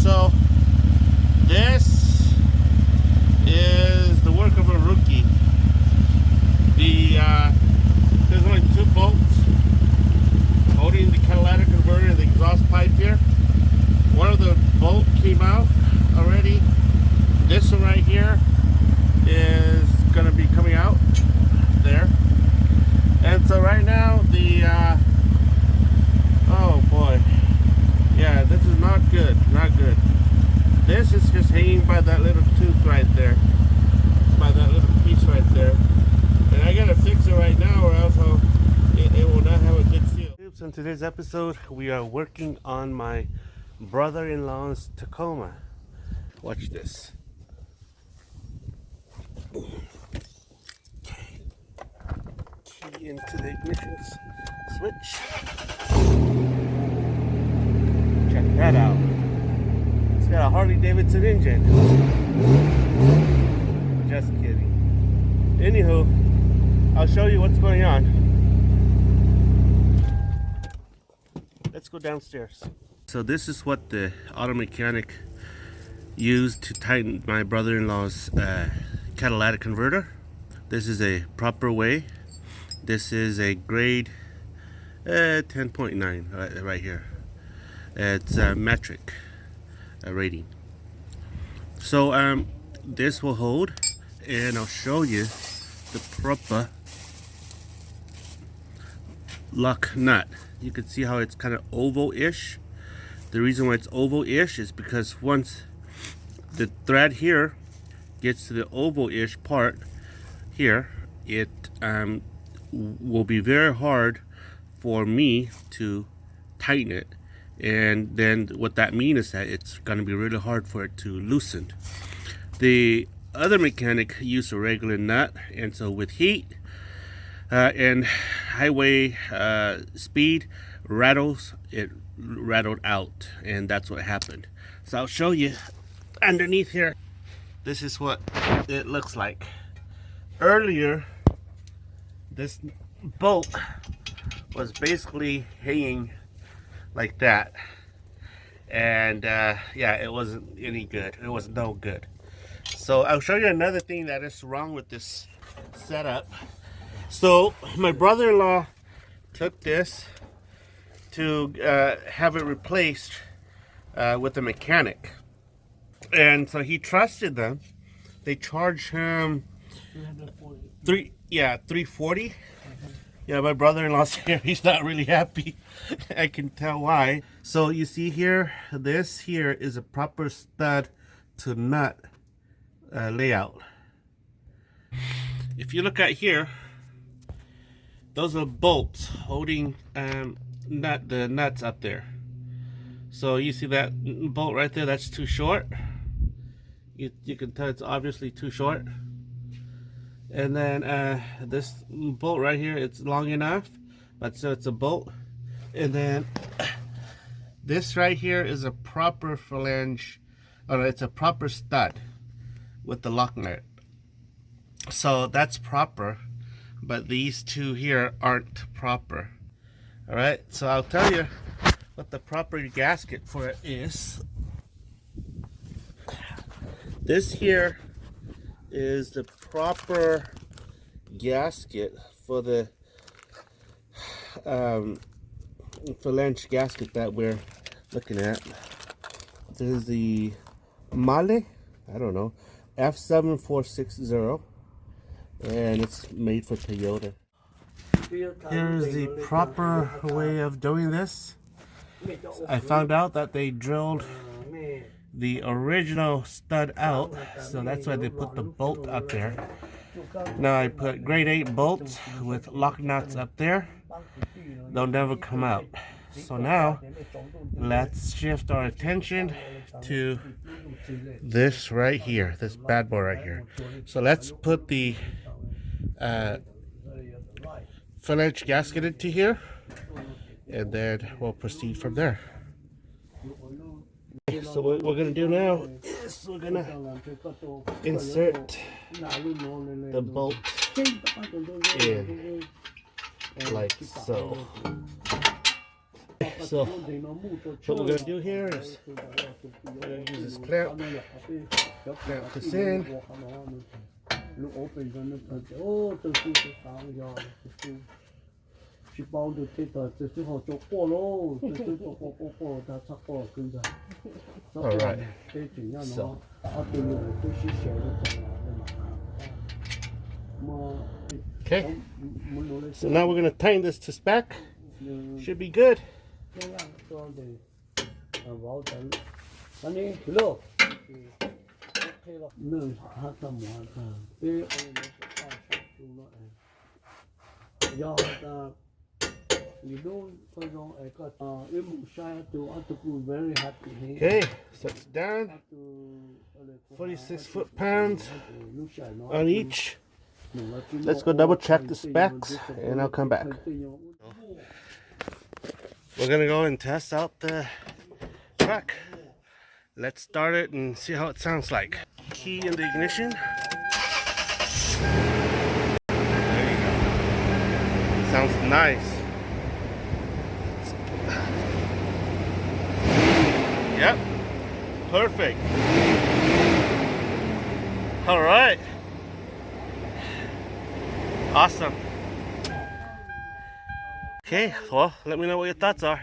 So this is the work of a rookie. There's only two bolts holding the catalytic converter and the exhaust pipe here. One of the bolt came out already. This one right here is going to be coming out there. And so right now oh boy, yeah, this is not good, not good. This is just hanging by that little tooth right there, by that little piece right there. And I gotta fix it right now or else it will not have a good seal. In today's episode, we are working on my brother-in-law's Tacoma. Watch this. Key into the ignition switch. Check that out. It's got a Harley Davidson engine. Just kidding. Anywho, I'll show you what's going on. Let's go downstairs. So this is what the auto mechanic used to tighten my brother-in-law's catalytic converter. This is a proper way. This is a grade 10.9 right here. It's a metric rating. So this will hold, and I'll show you the proper lock nut. You can see how it's kind of oval-ish. The reason why it's oval-ish is because once the thread here gets to the oval-ish part here, it will be very hard for me to tighten it. And then what that means is that it's going to be really hard for it to loosen. The other mechanic used a regular nut, and so with heat and highway speed rattles, it rattled out, and that's what happened. So I'll show you underneath here. This is what it looks like. Earlier, this bolt was basically hanging like that, and yeah, it wasn't any good. It was no good. So I'll show you another thing that is wrong with this setup. So my brother-in-law took this to have it replaced with a mechanic, and so he trusted them. They charged him $340. Yeah, my brother-in-law's here. He's not really happy. I can tell why. So you see here, this here is a proper stud to nut layout. If you look at here, those are bolts holding the nuts up there. So you see that bolt right there, that's too short. You can tell it's obviously too short. And then this bolt right here, it's long enough, but so it's a bolt. And then this right here is a proper flange, or it's a proper stud with the lock nut. So that's proper, but these two here aren't proper. All right, so I'll tell you what the proper gasket for it is. This here is the proper gasket for the phalange gasket that we're looking at. This is the Male, I don't know, F7460, and it's made for Toyota. Here's the proper way of doing this. I found out that they drilled the original stud out, so that's why they put the bolt up there. Now I put grade 8 bolts with lock nuts up there. They'll never come out. So now let's shift our attention to this right here, this bad boy right here. So let's put the flange gasket into here, and then we'll proceed from there. So what we're going to do now is we're going to insert the bolt in like so. So what we're gonna do here is we're gonna use this clamp this in. Alright. So okay. So now we're gonna tighten this to spec. Should be good. Okay, so it's done. 46 foot-pounds on each. Let's go double check the specs and I'll come back. We're gonna go and test out the truck. Let's start it and see how it sounds like. Key in the ignition. There you go. Sounds nice. Yep, perfect. All right. Awesome. Okay, well, let me know what your thoughts are.